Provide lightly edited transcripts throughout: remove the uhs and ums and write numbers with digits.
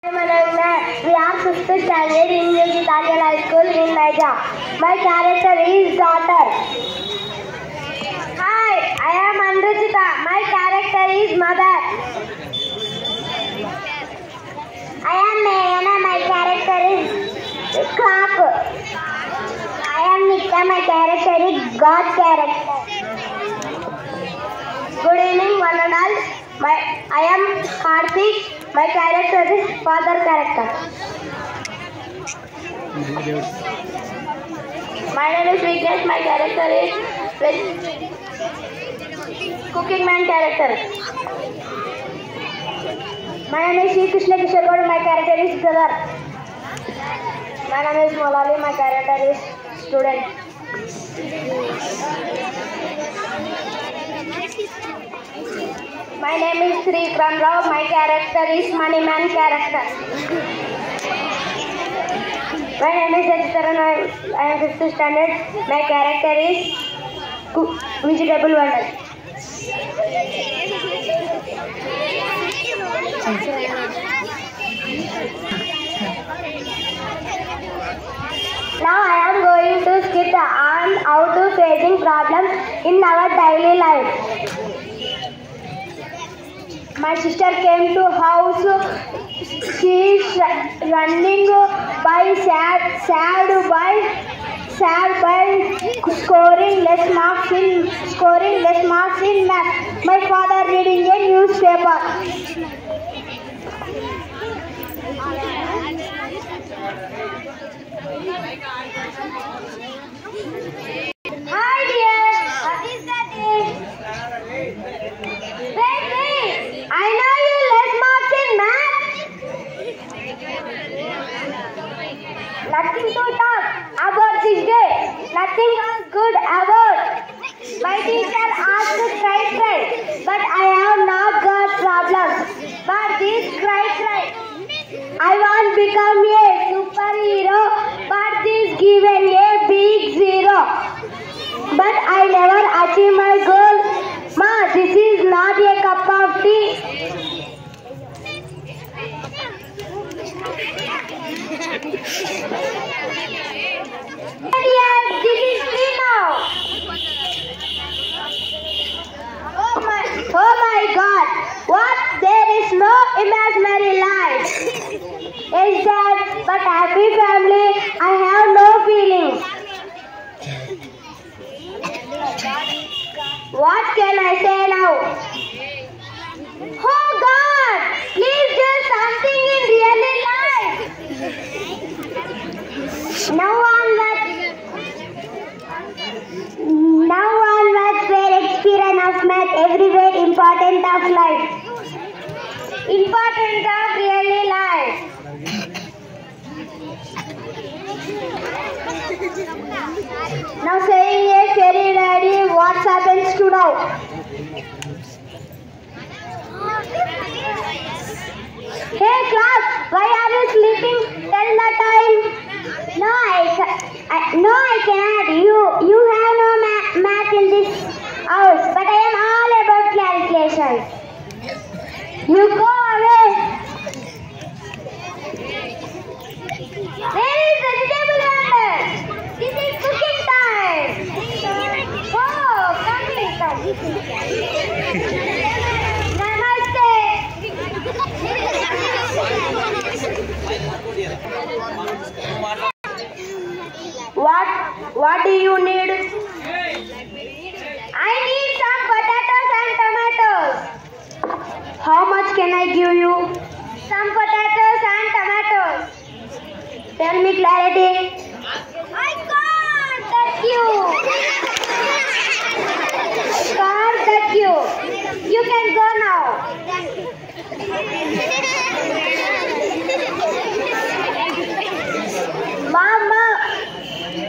We are 5th standard in UG Tagel High School in Naija. My character is daughter. Hi, I am Anruchita. My character is mother. I am Nayana. My character is clock. I am Nitya. My character is God character. Good evening, one and all. I am Karthik. My character is father character. My name is Vignesh. My character is cooking man character. My name is Sri Krishna Kishore Gaur. My character is brother. My name is Molali. My character is student. My name is Sri Kran Rao. My character is Moneyman character. My name is Jachitaran. I am 5th standard. My character is vegetable bundle. Now I am going to skip on how to facing problems in our daily life. My sister came to house. She is running by sad by scoring less marks in math. My father reading a newspaper. Hi dear, what is that? Wait, I know you less marks in math. Nothing to talk about this day. Nothing good about. My teacher asked cry, but I have not got problems. But this cry. I want become a superhero, but this given a big zero. But I never achieve my goal. Ma, this is not a cup of tea. Yes, this is free now. Oh my God! What? There is no imaginary life. Is that? But happy family. I have no feelings. What can I say now? Oh God! Please do something in really life. Now onwards where experience of math everywhere important of life. Important of really life. Now saying a fairy lady, what happens to now? Hey class, why are you sleeping? Tell the time. No, I cannot. You have no math in this house, but I am all about calculations. You go away. Where is vegetable bundle? This is cooking time. Oh, come. Namaste. What do you need? I need some potatoes and tomatoes. How much can I give you? Some potatoes and tomatoes. Tell me clarity. I can't touch you. Can't touch you. You can go now.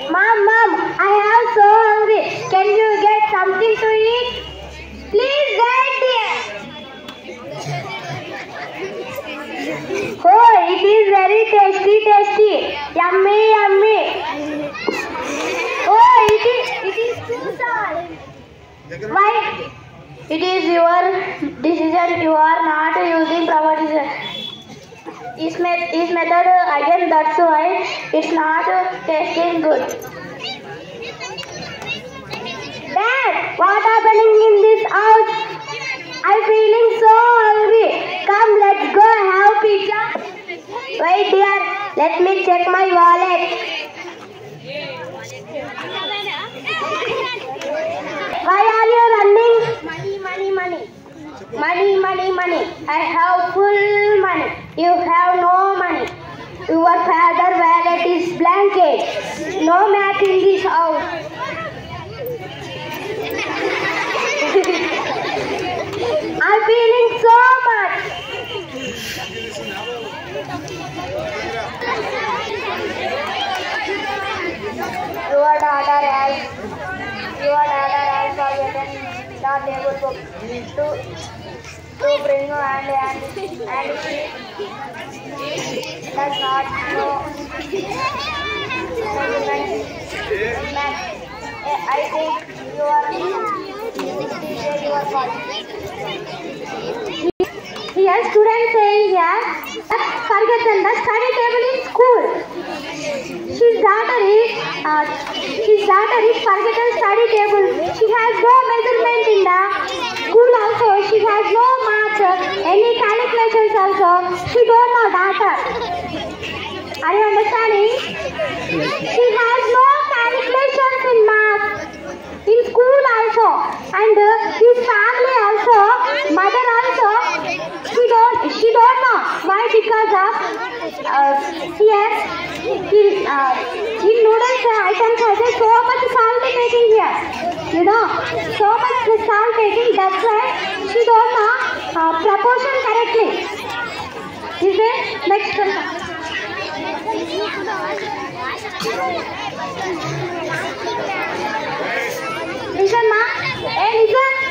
Mom, I am so hungry. Can you get something to eat? Please wait here. Oh, it is very tasty. Yummy. Oh, it is too salt. Why? It is your decision. You are not using proper decision. his method again, that's why it's not tasting good. Dad, what happening in this house? I'm feeling so hungry. Come, let's go have pizza. Wait dear, let me check my wallet. Why are you running? Money, money, money. Money, money, money. I have full money. You have no money. Your father wallet is blanket. No mat in this house. I'm feeling so much. Your daughter has forgotten the table book to bring and she does not know. I think your fault. Here student saying here forgotten the study table in school. His daughter is forgotten study table. She has no measurement in the school also. She has no math, any calculations also. She don't know data. Are you understanding? She has no calculations in math. In school also, and his family also, mother also, she don't know why, because of here in noodles items has so much salt taking here, so much salt taking, that's why she don't know proportion correctly. Is it next one? Listen ma, hey listen.